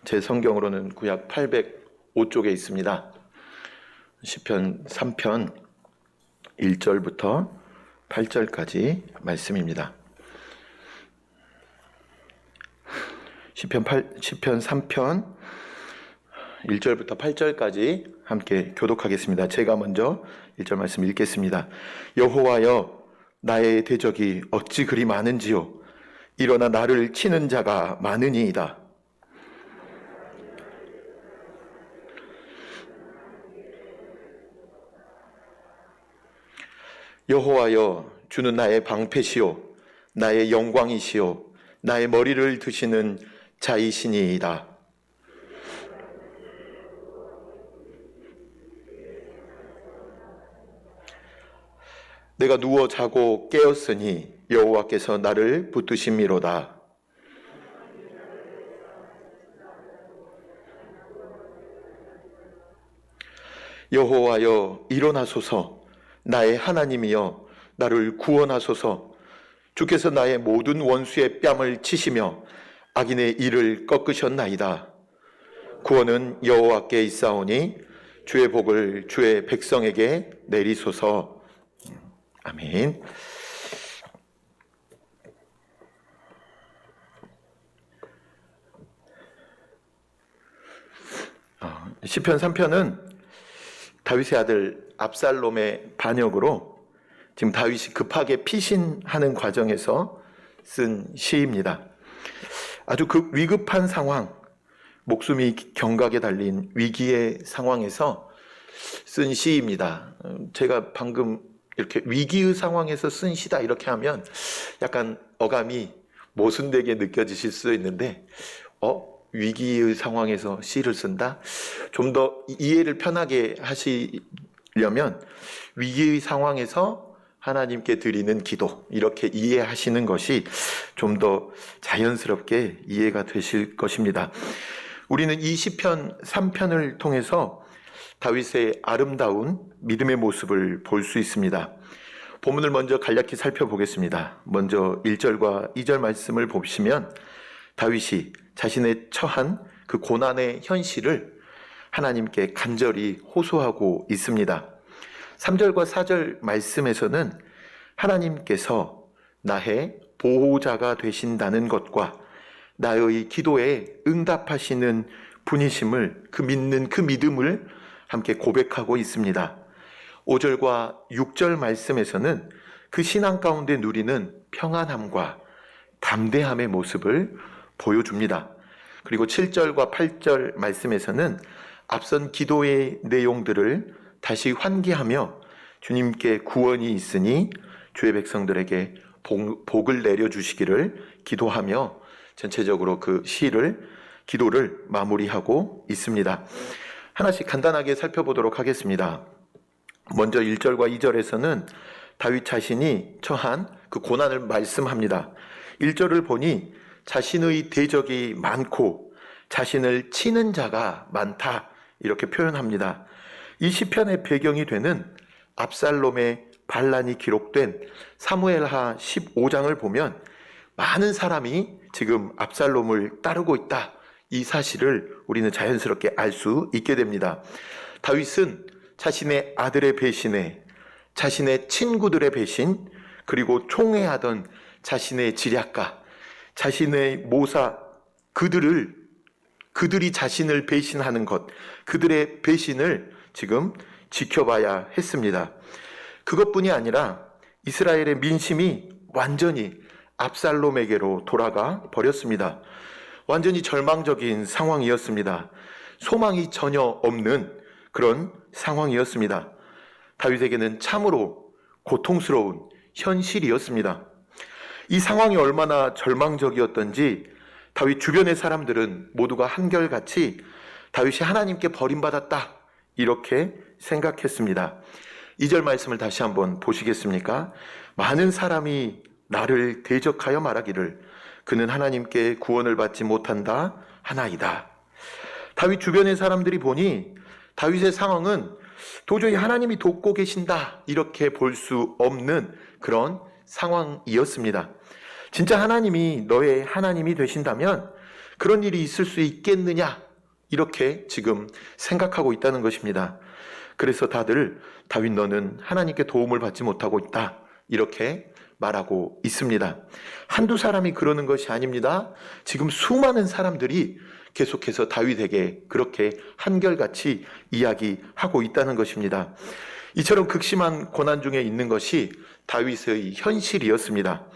제 성경으로는 구약 805쪽에 있습니다. 시편 3편 1절부터 8절까지 말씀입니다. 시편 3편 1절부터 8절까지 함께 교독하겠습니다. 제가 먼저 1절 말씀 읽겠습니다. 여호와여, 나의 대적이 어찌 그리 많은지요. 일어나 나를 치는 자가 많으니이다. 여호와여, 주는 나의 방패시요 나의 영광이시요 나의 머리를 드시는 자이시니이다. 내가 누워 자고 깨었으니 여호와께서 나를 붙드심이로다. 여호와여, 일어나소서. 나의 하나님이여, 나를 구원하소서. 주께서 나의 모든 원수의 뺨을 치시며 악인의 이를 꺾으셨나이다. 구원은 여호와께 있사오니 주의 복을 주의 백성에게 내리소서. 아멘. 시편 3편은 다윗의 아들 압살롬의 반역으로 지금 다윗이 급하게 피신하는 과정에서 쓴 시입니다. 아주 그 위급한 상황, 목숨이 경각에 달린 위기의 상황에서 쓴 시입니다. 제가 방금 이렇게 위기의 상황에서 쓴 시다 이렇게 하면 약간 어감이 모순되게 느껴지실 수 있는데 위기의 상황에서 시를 쓴다? 좀 더 이해를 편하게 하시려면 위기의 상황에서 하나님께 드리는 기도, 이렇게 이해하시는 것이 좀 더 자연스럽게 이해가 되실 것입니다. 우리는 이 시편 3편을 통해서 다윗의 아름다운 믿음의 모습을 볼 수 있습니다. 본문을 먼저 간략히 살펴보겠습니다. 먼저 1절과 2절 말씀을 보시면 다윗이 자신의 처한 그 고난의 현실을 하나님께 간절히 호소하고 있습니다. 3절과 4절 말씀에서는 하나님께서 나의 보호자가 되신다는 것과 나의 기도에 응답하시는 분이심을, 그 믿는 그 믿음을 함께 고백하고 있습니다. 5절과 6절 말씀에서는 그 신앙 가운데 누리는 평안함과 담대함의 모습을 보여줍니다. 그리고 7절과 8절 말씀에서는 앞선 기도의 내용들을 다시 환기하며 주님께 구원이 있으니 주의 백성들에게 복을 내려주시기를 기도하며 전체적으로 그 기도를 마무리하고 있습니다. 하나씩 간단하게 살펴보도록 하겠습니다. 먼저 1절과 2절에서는 다윗 자신이 처한 그 고난을 말씀합니다. 1절을 보니 자신의 대적이 많고 자신을 치는 자가 많다, 이렇게 표현합니다. 이 시편의 배경이 되는 압살롬의 반란이 기록된 사무엘하 15장을 보면 많은 사람이 지금 압살롬을 따르고 있다, 이 사실을 우리는 자연스럽게 알 수 있게 됩니다. 다윗은 자신의 아들의 배신에, 자신의 친구들의 배신, 그리고 총애하던 자신의 지략가, 자신의 모사, 그들이 자신을 배신하는 것, 그들의 배신을 지금 지켜봐야 했습니다. 그것뿐이 아니라 이스라엘의 민심이 완전히 압살롬에게로 돌아가 버렸습니다. 완전히 절망적인 상황이었습니다. 소망이 전혀 없는 그런 상황이었습니다. 다윗에게는 참으로 고통스러운 현실이었습니다. 이 상황이 얼마나 절망적이었던지 다윗 주변의 사람들은 모두가 한결같이 다윗이 하나님께 버림받았다, 이렇게 생각했습니다. 2절 말씀을 다시 한번 보시겠습니까? 많은 사람이 나를 대적하여 말하기를 그는 하나님께 구원을 받지 못한다 하나이다. 다윗 주변의 사람들이 보니 다윗의 상황은 도저히 하나님이 돕고 계신다, 이렇게 볼 수 없는 그런 상황이었습니다. 진짜 하나님이 너의 하나님이 되신다면 그런 일이 있을 수 있겠느냐? 이렇게 지금 생각하고 있다는 것입니다. 그래서 다들 다윗 너는 하나님께 도움을 받지 못하고 있다. 이렇게 말하고 있습니다. 한두 사람이 그러는 것이 아닙니다. 지금 수많은 사람들이 계속해서 다윗에게 그렇게 한결같이 이야기하고 있다는 것입니다. 이처럼 극심한 고난 중에 있는 것이 다윗의 현실이었습니다.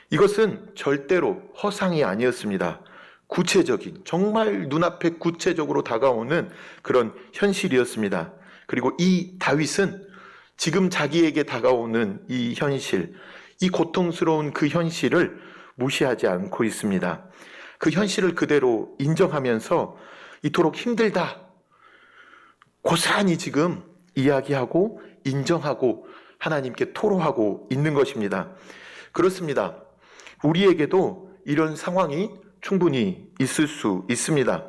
이것은 절대로 허상이 아니었습니다. 구체적인, 정말 눈앞에 구체적으로 다가오는 그런 현실이었습니다. 그리고 이 다윗은 지금 자기에게 다가오는 이 현실, 이 고통스러운 그 현실을 무시하지 않고 있습니다. 그 현실을 그대로 인정하면서 이토록 힘들다, 고스란히 지금 이야기하고 인정하고 하나님께 토로하고 있는 것입니다. 그렇습니다. 우리에게도 이런 상황이 충분히 있을 수 있습니다.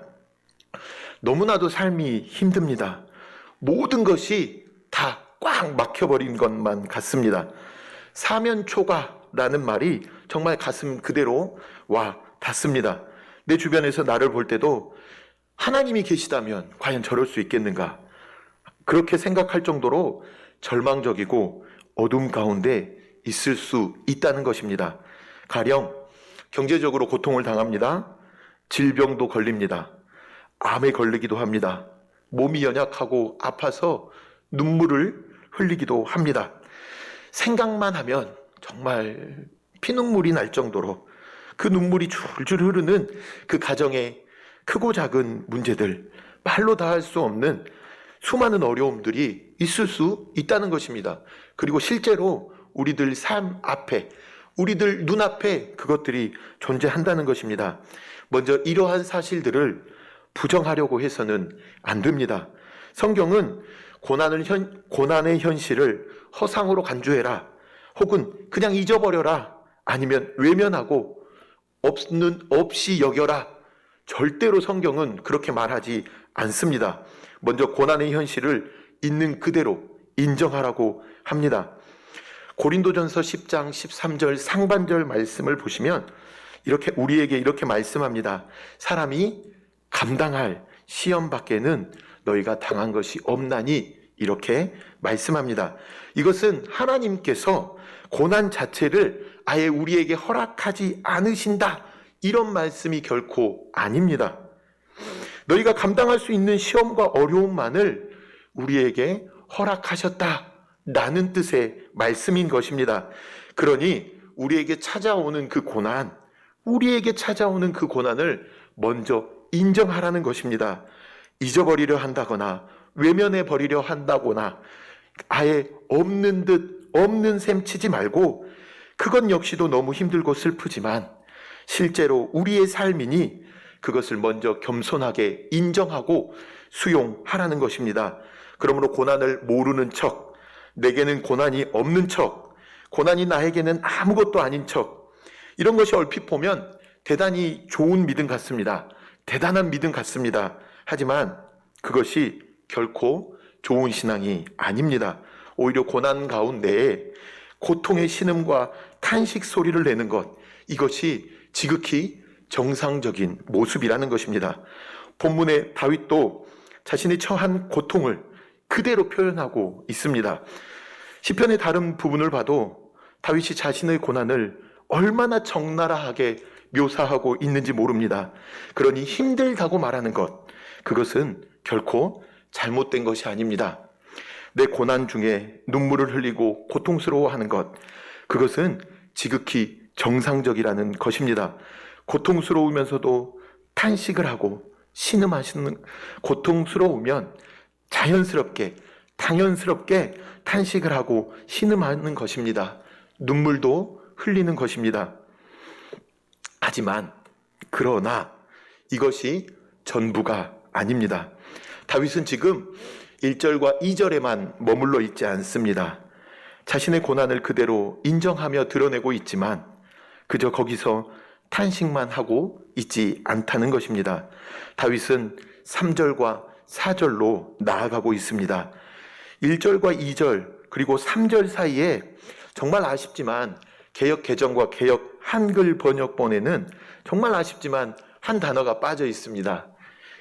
너무나도 삶이 힘듭니다. 모든 것이 다 꽉 막혀버린 것만 같습니다. 사면초가라는 말이 정말 가슴 그대로 와 닿습니다. 내 주변에서 나를 볼 때도 하나님이 계시다면 과연 저럴 수 있겠는가? 그렇게 생각할 정도로 절망적이고 어둠 가운데 있을 수 있다는 것입니다. 가령 경제적으로 고통을 당합니다. 질병도 걸립니다. 암에 걸리기도 합니다. 몸이 연약하고 아파서 눈물을 흘리기도 합니다. 생각만 하면 정말 피눈물이 날 정도로 그 눈물이 줄줄 흐르는 그 가정의 크고 작은 문제들, 말로 다 할 수 없는 수많은 어려움들이 있을 수 있다는 것입니다. 그리고 실제로 우리들 삶 앞에, 우리들 눈앞에 그것들이 존재한다는 것입니다. 먼저 이러한 사실들을 부정하려고 해서는 안 됩니다. 성경은 고난의 현실을 허상으로 간주해라, 혹은 그냥 잊어버려라, 아니면 외면하고 없이 여겨라, 절대로 성경은 그렇게 말하지 않습니다. 먼저 고난의 현실을 있는 그대로 인정하라고 합니다. 고린도전서 10장 13절 상반절 말씀을 보시면 우리에게 이렇게 말씀합니다. 사람이 감당할 시험 밖에는 너희가 당한 것이 없나니, 이렇게 말씀합니다. 이것은 하나님께서 고난 자체를 아예 우리에게 허락하지 않으신다, 이런 말씀이 결코 아닙니다. 너희가 감당할 수 있는 시험과 어려움만을 우리에게 허락하셨다라는 뜻의 말씀인 것입니다. 그러니 우리에게 찾아오는 그 고난을 먼저 인정하라는 것입니다. 잊어버리려 한다거나 외면해 버리려 한다거나 아예 없는 셈 치지 말고, 그건 역시도 너무 힘들고 슬프지만 실제로 우리의 삶이니 그것을 먼저 겸손하게 인정하고 수용하라는 것입니다. 그러므로 고난을 모르는 척, 내게는 고난이 없는 척, 고난이 나에게는 아무것도 아닌 척, 이런 것이 얼핏 보면 대단히 좋은 믿음 같습니다. 대단한 믿음 같습니다. 하지만 그것이 결코 좋은 신앙이 아닙니다. 오히려 고난 가운데에 고통의 신음과 탄식 소리를 내는 것, 이것이 지극히 정상적인 모습이라는 것입니다. 본문의 다윗도 자신이 처한 고통을 그대로 표현하고 있습니다. 시편의 다른 부분을 봐도 다윗이 자신의 고난을 얼마나 적나라하게 묘사하고 있는지 모릅니다. 그러니 힘들다고 말하는 것, 그것은 결코 잘못된 것이 아닙니다. 내 고난 중에 눈물을 흘리고 고통스러워하는 것, 그것은 지극히 정상적이라는 것입니다. 고통스러우면서도 탄식을 하고 신음하시는, 고통스러우면 자연스럽게 당연스럽게 탄식을 하고 신음하는 것입니다. 눈물도 흘리는 것입니다. 하지만 그러나 이것이 전부가 아닙니다. 다윗은 지금 1절과 2절에만 머물러 있지 않습니다. 자신의 고난을 그대로 인정하며 드러내고 있지만 그저 거기서 탄식만 하고 있지 않다는 것입니다. 다윗은 3절과 4절로 나아가고 있습니다. 1절과 2절 그리고 3절 사이에 정말 아쉽지만 개역 개정과 개역 한글 번역본에는 정말 아쉽지만 한 단어가 빠져 있습니다.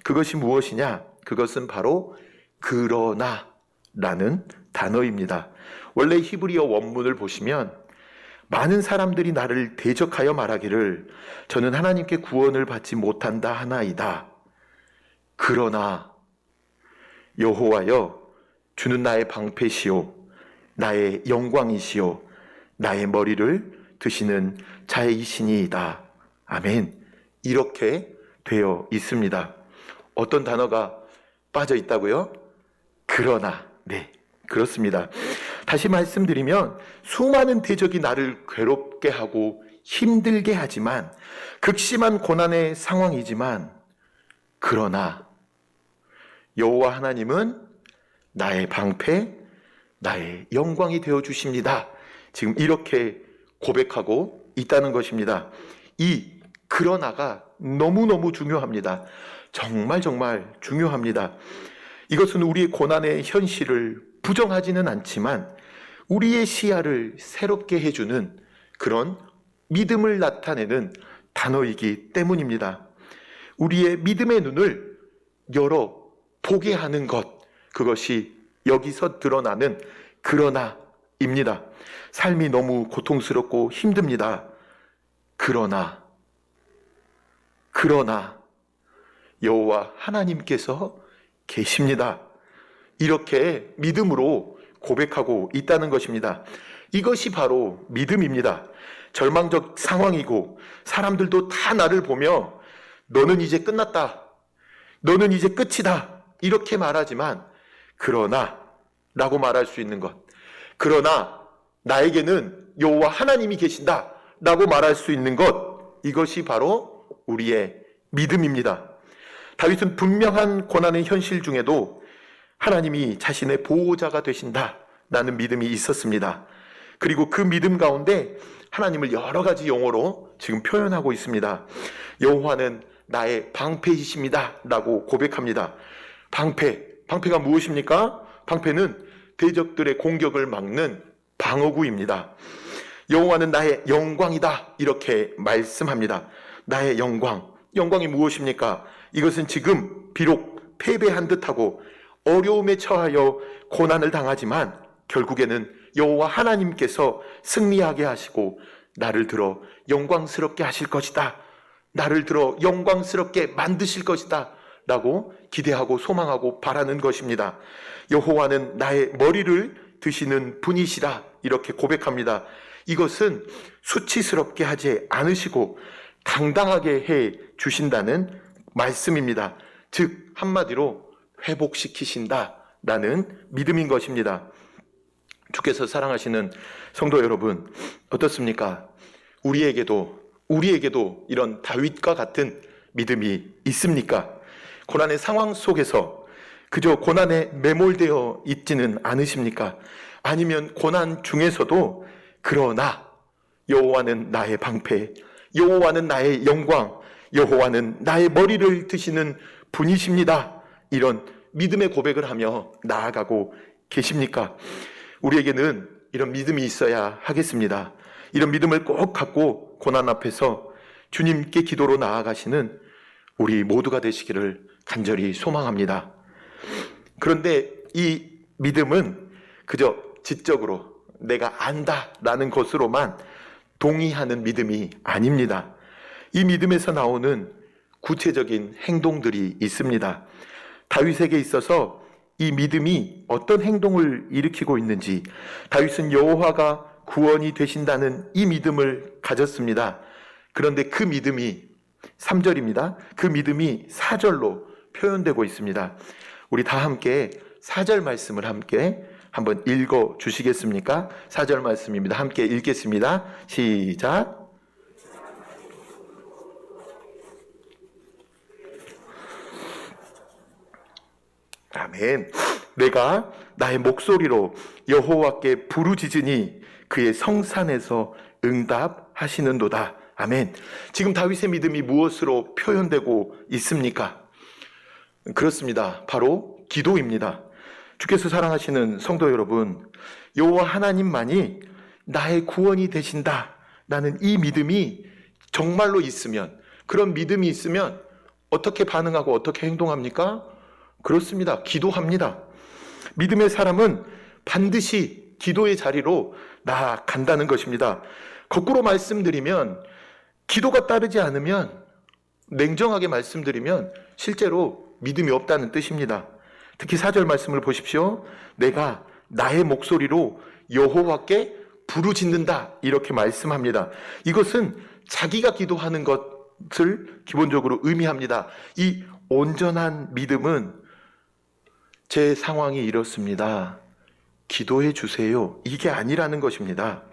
그것이 무엇이냐? 그것은 바로 그러나라는 단어입니다. 원래 히브리어 원문을 보시면 많은 사람들이 나를 대적하여 말하기를 저는 하나님께 구원을 받지 못한다 하나이다. 그러나 여호와여 주는 나의 방패시오 나의 영광이시오 나의 머리를 드시는 자이시니이다. 아멘. 이렇게 되어 있습니다. 어떤 단어가 빠져 있다고요? 그러나. 네, 그렇습니다. 다시 말씀드리면 수많은 대적이 나를 괴롭게 하고 힘들게 하지만 극심한 고난의 상황이지만 그러나 여호와 하나님은 나의 방패, 나의 영광이 되어 주십니다. 지금 이렇게 고백하고 있다는 것입니다. 이 그러나가 너무너무 중요합니다. 정말 중요합니다. 이것은 우리의 고난의 현실을 부정하지는 않지만 우리의 시야를 새롭게 해주는 그런 믿음을 나타내는 단어이기 때문입니다. 우리의 믿음의 눈을 열어 보게 하는 것, 그것이 여기서 드러나는 그러나입니다. 삶이 너무 고통스럽고 힘듭니다. 그러나 여호와 하나님께서 계십니다. 이렇게 믿음으로 고백하고 있다는 것입니다. 이것이 바로 믿음입니다. 절망적 상황이고 사람들도 다 나를 보며 너는 이제 끝났다. 너는 이제 끝이다. 이렇게 말하지만 그러나 라고 말할 수 있는 것. 그러나 나에게는 여호와 하나님이 계신다 라고 말할 수 있는 것. 이것이 바로 우리의 믿음입니다. 다윗은 분명한 고난의 현실 중에도 하나님이 자신의 보호자가 되신다라는 믿음이 있었습니다. 그리고 그 믿음 가운데 하나님을 여러 가지 용어로 지금 표현하고 있습니다. 여호와는 나의 방패이십니다 라고 고백합니다. 방패가 무엇입니까? 방패는 대적들의 공격을 막는 방어구입니다. 여호와는 나의 영광이다 이렇게 말씀합니다. 나의 영광이 무엇입니까? 이것은 지금 비록 패배한 듯하고 어려움에 처하여 고난을 당하지만 결국에는 여호와 하나님께서 승리하게 하시고 나를 들어 영광스럽게 하실 것이다. 나를 들어 영광스럽게 만드실 것이다 라고 기대하고 소망하고 바라는 것입니다. 여호와는 나의 머리를 드시는 분이시라 이렇게 고백합니다. 이것은 수치스럽게 하지 않으시고 당당하게 해 주신다는 말씀입니다. 즉 한마디로 회복시키신다라는 믿음인 것입니다. 주께서 사랑하시는 성도 여러분, 어떻습니까? 우리에게도 이런 다윗과 같은 믿음이 있습니까? 고난의 상황 속에서 그저 고난에 매몰되어 있지는 않으십니까? 아니면 고난 중에서도 그러나 여호와는 나의 방패, 여호와는 나의 영광, 여호와는 나의 머리를 드시는 분이십니다. 이런 믿음의 고백을 하며 나아가고 계십니까? 우리에게는 이런 믿음이 있어야 하겠습니다. 이런 믿음을 꼭 갖고 고난 앞에서 주님께 기도로 나아가시는 우리 모두가 되시기를 간절히 소망합니다. 그런데 이 믿음은 그저 지적으로 내가 안다라는 것으로만 동의하는 믿음이 아닙니다. 이 믿음에서 나오는 구체적인 행동들이 있습니다. 다윗에게 있어서 이 믿음이 어떤 행동을 일으키고 있는지, 다윗은 여호와가 구원이 되신다는 이 믿음을 가졌습니다. 그런데 그 믿음이 3절입니다. 그 믿음이 4절로 표현되고 있습니다. 우리 다 함께 4절 말씀을 함께 한번 읽어 주시겠습니까? 4절 말씀입니다. 함께 읽겠습니다. 시작. 아멘. 내가 나의 목소리로 여호와께 부르짖으니 그의 성산에서 응답하시는도다. 아멘. 지금 다윗의 믿음이 무엇으로 표현되고 있습니까? 그렇습니다. 바로 기도입니다. 주께서 사랑하시는 성도 여러분, 여호와 하나님만이 나의 구원이 되신다라는 이 믿음이 정말로 있으면, 그런 믿음이 있으면 어떻게 반응하고 어떻게 행동합니까? 그렇습니다. 기도합니다. 믿음의 사람은 반드시 기도의 자리로 나아간다는 것입니다. 거꾸로 말씀드리면 기도가 따르지 않으면, 냉정하게 말씀드리면 실제로 믿음이 없다는 뜻입니다. 특히 4절 말씀을 보십시오. 내가 나의 목소리로 여호와께 부르짖는다, 이렇게 말씀합니다. 이것은 자기가 기도하는 것을 기본적으로 의미합니다. 이 온전한 믿음은 제 상황이 이렇습니다, 기도해 주세요, 이게 아니라는 것입니다.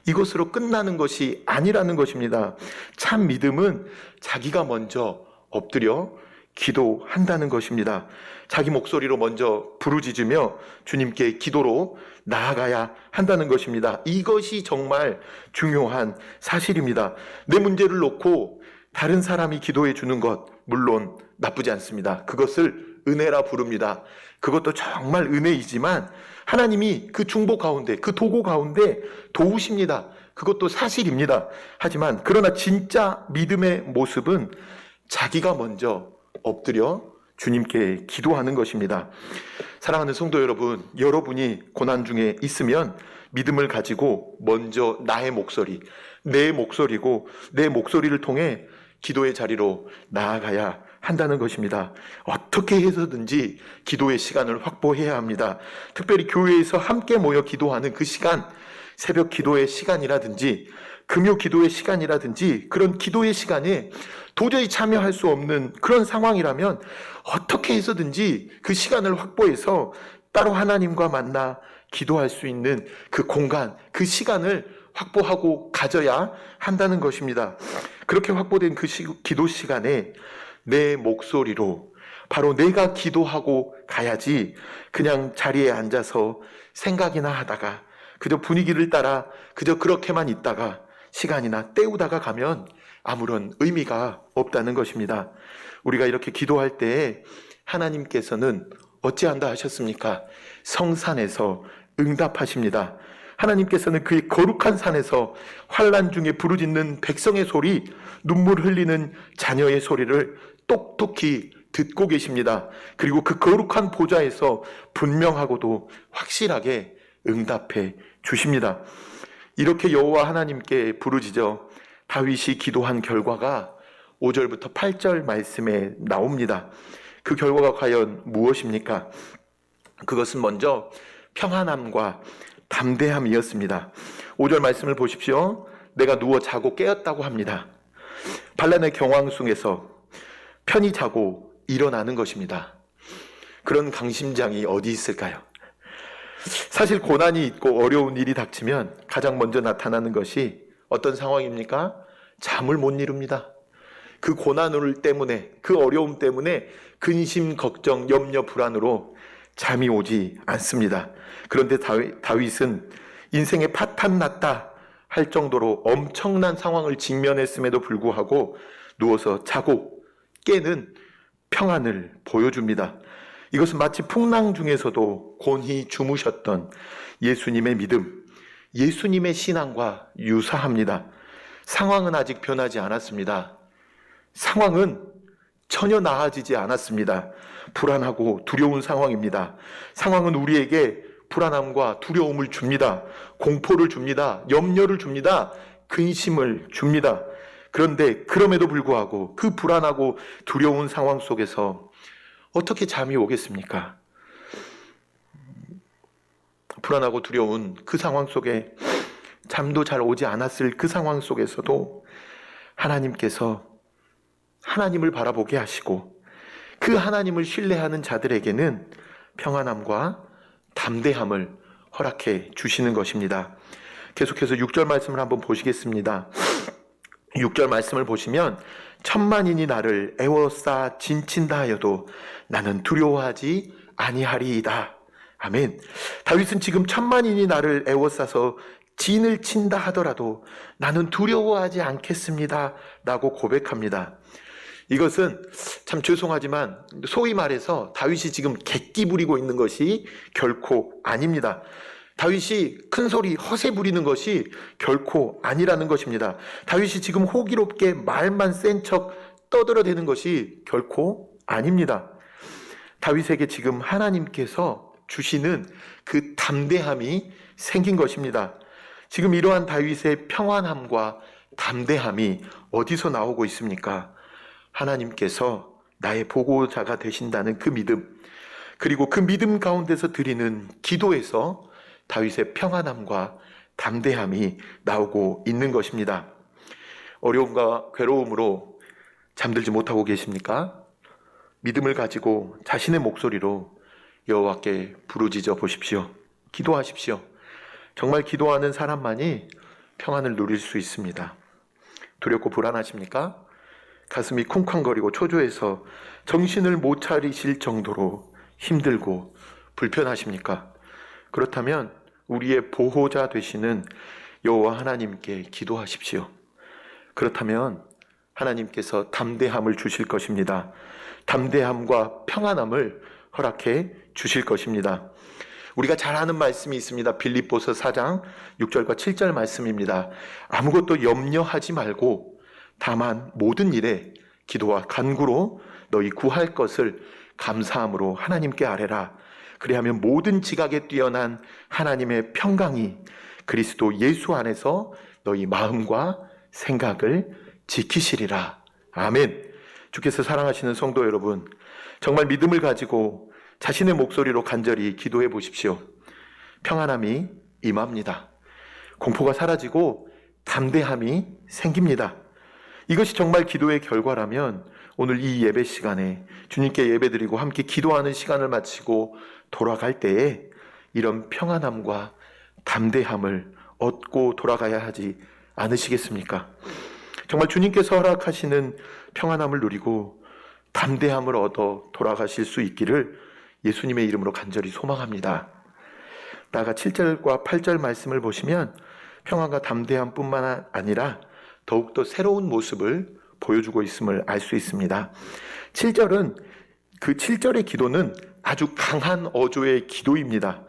이것으로 끝나는 것이 아니라는 것입니다. 참 믿음은 자기가 먼저 엎드려 기도한다는 것입니다. 자기 목소리로 먼저 부르짖으며 주님께 기도로 나아가야 한다는 것입니다. 이것이 정말 중요한 사실입니다. 내 문제를 놓고 다른 사람이 기도해 주는 것, 물론 나쁘지 않습니다. 그것을 은혜라 부릅니다. 그것도 정말 은혜이지만 하나님이 그 중보 가운데, 그 도구 가운데 도우십니다. 그것도 사실입니다. 하지만 그러나 진짜 믿음의 모습은 자기가 먼저 엎드려 주님께 기도하는 것입니다. 사랑하는 성도 여러분, 여러분이 고난 중에 있으면 믿음을 가지고 먼저 나의 목소리, 내 목소리고 내 목소리를 통해 기도의 자리로 나아가야 한다는 것입니다. 어떻게 해서든지 기도의 시간을 확보해야 합니다. 특별히 교회에서 함께 모여 기도하는 그 시간, 새벽 기도의 시간이라든지 금요 기도의 시간이라든지 그런 기도의 시간에 도저히 참여할 수 없는 그런 상황이라면 어떻게 해서든지 그 시간을 확보해서 따로 하나님과 만나 기도할 수 있는 그 공간, 그 시간을 확보하고 가져야 한다는 것입니다. 그렇게 확보된 그 기도 시간에 내 목소리로 바로 내가 기도하고 가야지, 그냥 자리에 앉아서 생각이나 하다가 그저 분위기를 따라 그저 그렇게만 있다가 시간이나 때우다가 가면 아무런 의미가 없다는 것입니다. 우리가 이렇게 기도할 때에 하나님께서는 어찌한다 하셨습니까? 성산에서 응답하십니다. 하나님께서는 그 거룩한 산에서 환난 중에 부르짖는 백성의 소리, 눈물 흘리는 자녀의 소리를 똑똑히 듣고 계십니다. 그리고 그 거룩한 보좌에서 분명하고도 확실하게 응답해 주십니다. 이렇게 여호와 하나님께 부르짖어 다윗이 기도한 결과가 5절부터 8절 말씀에 나옵니다. 그 결과가 과연 무엇입니까? 그것은 먼저 평안함과 담대함이었습니다. 5절 말씀을 보십시오. 내가 누워 자고 깨었다고 합니다. 반란의 경황 속에서 편히 자고 일어나는 것입니다. 그런 강심장이 어디 있을까요? 사실 고난이 있고 어려운 일이 닥치면 가장 먼저 나타나는 것이 어떤 상황입니까? 잠을 못 이룹니다. 그 고난을 때문에, 그 어려움 때문에 근심, 걱정, 염려, 불안으로 잠이 오지 않습니다. 그런데 다윗은 인생에 파탄 났다 할 정도로 엄청난 상황을 직면했음에도 불구하고 누워서 자고 깨는 평안을 보여줍니다. 이것은 마치 풍랑 중에서도 곤히 주무셨던 예수님의 믿음, 예수님의 신앙과 유사합니다. 상황은 아직 변하지 않았습니다. 상황은 전혀 나아지지 않았습니다. 불안하고 두려운 상황입니다. 상황은 우리에게 불안함과 두려움을 줍니다. 공포를 줍니다. 염려를 줍니다. 근심을 줍니다. 그런데 그럼에도 불구하고 그 불안하고 두려운 상황 속에서 어떻게 잠이 오겠습니까? 불안하고 두려운 그 상황 속에 잠도 잘 오지 않았을 그 상황 속에서도 하나님께서 하나님을 바라보게 하시고 그 하나님을 신뢰하는 자들에게는 평안함과 담대함을 허락해 주시는 것입니다. 계속해서 6절 말씀을 한번 보시겠습니다. 6절 말씀을 보시면 천만인이 나를 애워싸 진친다 하여도 나는 두려워하지 아니하리이다. 아멘. 다윗은 지금 천만인이 나를 애워싸서 진을 친다 하더라도 나는 두려워하지 않겠습니다 라고 고백합니다. 이것은 참 죄송하지만 소위 말해서 다윗이 지금 객기 부리고 있는 것이 결코 아닙니다. 다윗이 큰 소리 허세 부리는 것이 결코 아니라는 것입니다. 다윗이 지금 호기롭게 말만 센 척 떠들어대는 것이 결코 아닙니다. 다윗에게 지금 하나님께서 주시는 그 담대함이 생긴 것입니다. 지금 이러한 다윗의 평안함과 담대함이 어디서 나오고 있습니까? 하나님께서 나의 보호자가 되신다는 그 믿음, 그리고 그 믿음 가운데서 드리는 기도에서 다윗의 평안함과 담대함이 나오고 있는 것입니다. 어려움과 괴로움으로 잠들지 못하고 계십니까? 믿음을 가지고 자신의 목소리로 여호와께 부르짖어 보십시오. 기도하십시오. 정말 기도하는 사람만이 평안을 누릴 수 있습니다. 두렵고 불안하십니까? 가슴이 쿵쾅거리고 초조해서 정신을 못 차리실 정도로 힘들고 불편하십니까? 그렇다면 우리의 보호자 되시는 여호와 하나님께 기도하십시오. 그렇다면 하나님께서 담대함을 주실 것입니다. 담대함과 평안함을 허락해 주실 것입니다. 우리가 잘 아는 말씀이 있습니다. 빌립보서 4장 6절과 7절 말씀입니다. 아무것도 염려하지 말고 다만 모든 일에 기도와 간구로 너희 구할 것을 감사함으로 하나님께 아뢰라. 그리하면 모든 지각에 뛰어난 하나님의 평강이 그리스도 예수 안에서 너희 마음과 생각을 지키시리라. 아멘. 주께서 사랑하시는 성도 여러분, 정말 믿음을 가지고 자신의 목소리로 간절히 기도해 보십시오. 평안함이 임합니다. 공포가 사라지고 담대함이 생깁니다. 이것이 정말 기도의 결과라면 오늘 이 예배 시간에 주님께 예배드리고 함께 기도하는 시간을 마치고 돌아갈 때에 이런 평안함과 담대함을 얻고 돌아가야 하지 않으시겠습니까? 정말 주님께서 허락하시는 평안함을 누리고 담대함을 얻어 돌아가실 수 있기를 예수님의 이름으로 간절히 소망합니다. 나아가 7절과 8절 말씀을 보시면 평안과 담대함뿐만 아니라 더욱더 새로운 모습을 보여주고 있음을 알 수 있습니다. 7절은 그 7절의 기도는 아주 강한 어조의 기도입니다.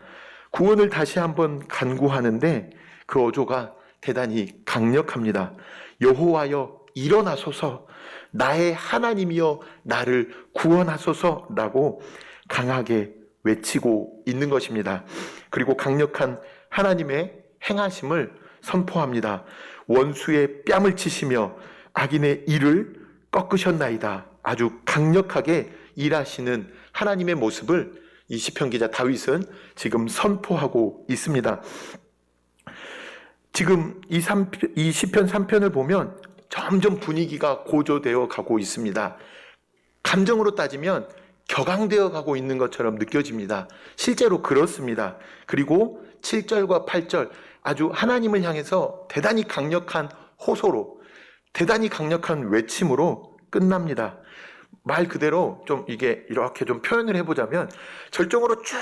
구원을 다시 한번 간구하는데 그 어조가 대단히 강력합니다. 여호와여 일어나소서, 나의 하나님이여 나를 구원하소서라고 강하게 외치고 있는 것입니다. 그리고 강력한 하나님의 행하심을 선포합니다. 원수의 뺨을 치시며 악인의 일을 꺾으셨나이다. 아주 강력하게 일하시는 하나님의 모습을 이 시편 기자 다윗은 지금 선포하고 있습니다. 지금 이 시편 3편을 보면 점점 분위기가 고조되어 가고 있습니다. 감정으로 따지면 격앙되어 가고 있는 것처럼 느껴집니다. 실제로 그렇습니다. 그리고 7절과 8절 아주 하나님을 향해서 대단히 강력한 호소로, 대단히 강력한 외침으로 끝납니다. 말 그대로 좀 이게 이렇게 좀 표현을 해보자면 절정으로 쭉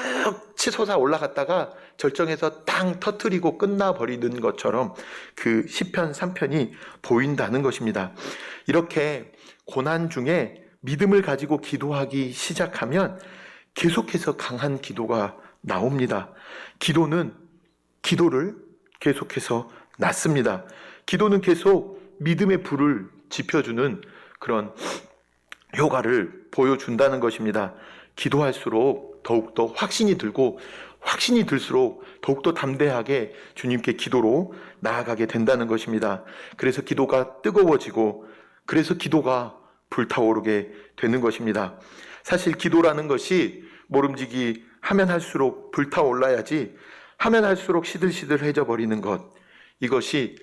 치솟아 올라갔다가 절정에서 땅 터뜨리고 끝나버리는 것처럼 그 시편 3편이 보인다는 것입니다. 이렇게 고난 중에 믿음을 가지고 기도하기 시작하면 계속해서 강한 기도가 나옵니다. 기도를 계속해서 낳습니다. 기도는 계속 믿음의 불을 지펴주는 그런 효과를 보여준다는 것입니다. 기도할수록 더욱더 확신이 들고 확신이 들수록 더욱더 담대하게 주님께 기도로 나아가게 된다는 것입니다. 그래서 기도가 뜨거워지고 그래서 기도가 불타오르게 되는 것입니다. 사실 기도라는 것이 모름지기 하면 할수록 불타올라야지 하면 할수록 시들시들해져 버리는 것, 이것이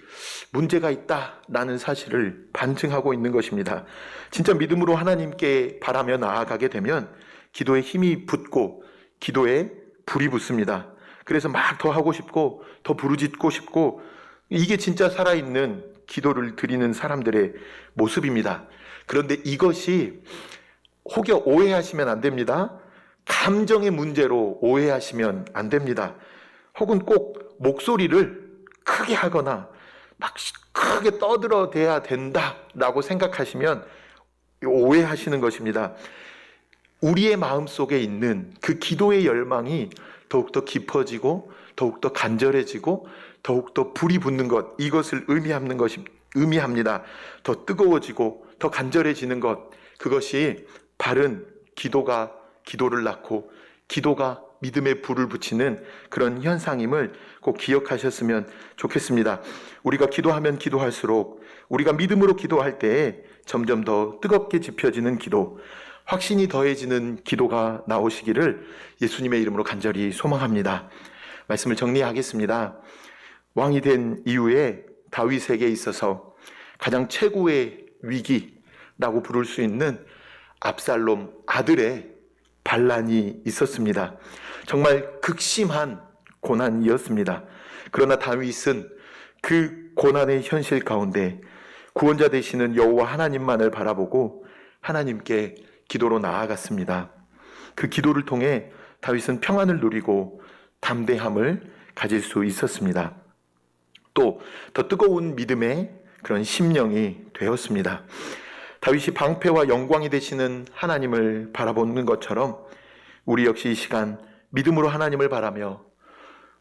문제가 있다라는 사실을 반증하고 있는 것입니다. 진짜 믿음으로 하나님께 바라며 나아가게 되면 기도에 힘이 붙고 기도에 불이 붙습니다. 그래서 막 더 하고 싶고 더 부르짖고 싶고, 이게 진짜 살아있는 기도를 드리는 사람들의 모습입니다. 그런데 이것이 혹여 오해하시면 안 됩니다. 감정의 문제로 오해하시면 안 됩니다. 혹은 꼭 목소리를 크게 하거나 막 크게 떠들어대야 된다라고 생각하시면 오해하시는 것입니다. 우리의 마음속에 있는 그 기도의 열망이 더욱더 깊어지고 더욱더 간절해지고 더욱더 불이 붙는 것, 이것을 의미합니다. 더 뜨거워지고 더 간절해지는 것, 그것이 바른 기도를 낳고 기도가 믿음의 불을 붙이는 그런 현상임을 꼭 기억하셨으면 좋겠습니다. 우리가 기도하면 기도할수록 우리가 믿음으로 기도할 때에 점점 더 뜨겁게 지펴지는 기도, 확신이 더해지는 기도가 나오시기를 예수님의 이름으로 간절히 소망합니다. 말씀을 정리하겠습니다. 왕이 된 이후에 다윗에게 있어서 가장 최고의 위기라고 부를 수 있는 압살롬 아들의 반란이 있었습니다. 정말 극심한 고난이었습니다. 그러나 다윗은 그 고난의 현실 가운데 구원자 되시는 여호와 하나님만을 바라보고 하나님께 기도로 나아갔습니다. 그 기도를 통해 다윗은 평안을 누리고 담대함을 가질 수 있었습니다. 또 더 뜨거운 믿음의 그런 심령이 되었습니다. 다윗이 방패와 영광이 되시는 하나님을 바라보는 것처럼 우리 역시 이 시간 믿음으로 하나님을 바라며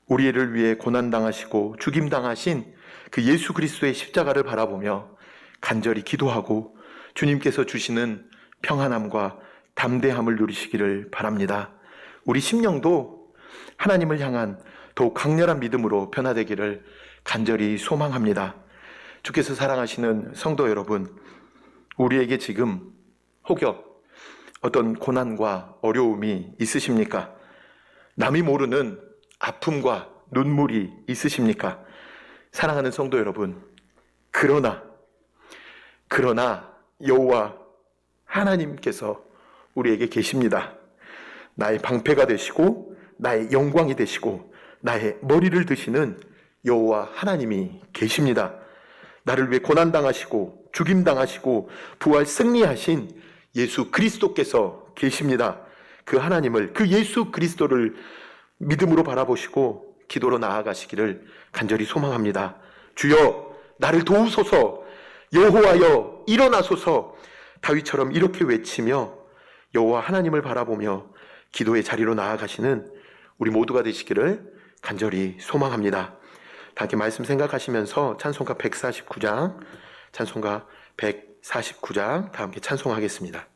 우리를 위해 고난당하시고 죽임당하신 그 예수 그리스도의 십자가를 바라보며 간절히 기도하고 주님께서 주시는 평안함과 담대함을 누리시기를 바랍니다. 우리 심령도 하나님을 향한 더욱 강렬한 믿음으로 변화되기를 간절히 소망합니다. 주께서 사랑하시는 성도 여러분, 우리에게 지금 혹여 어떤 고난과 어려움이 있으십니까? 남이 모르는 아픔과 눈물이 있으십니까? 사랑하는 성도 여러분, 그러나 여호와 하나님께서 우리에게 계십니다. 나의 방패가 되시고 나의 영광이 되시고 나의 머리를 드시는 여호와 하나님이 계십니다. 나를 위해 고난당하시고 죽임당하시고 부활 승리하신 예수 그리스도께서 계십니다. 그 하나님을, 그 예수 그리스도를 믿음으로 바라보시고 기도로 나아가시기를 간절히 소망합니다. 주여 나를 도우소서, 여호와여 일어나소서. 다윗처럼 이렇게 외치며 여호와 하나님을 바라보며 기도의 자리로 나아가시는 우리 모두가 되시기를 간절히 소망합니다. 다 함께 말씀 생각하시면서 찬송가 149장 다 함께 찬송하겠습니다.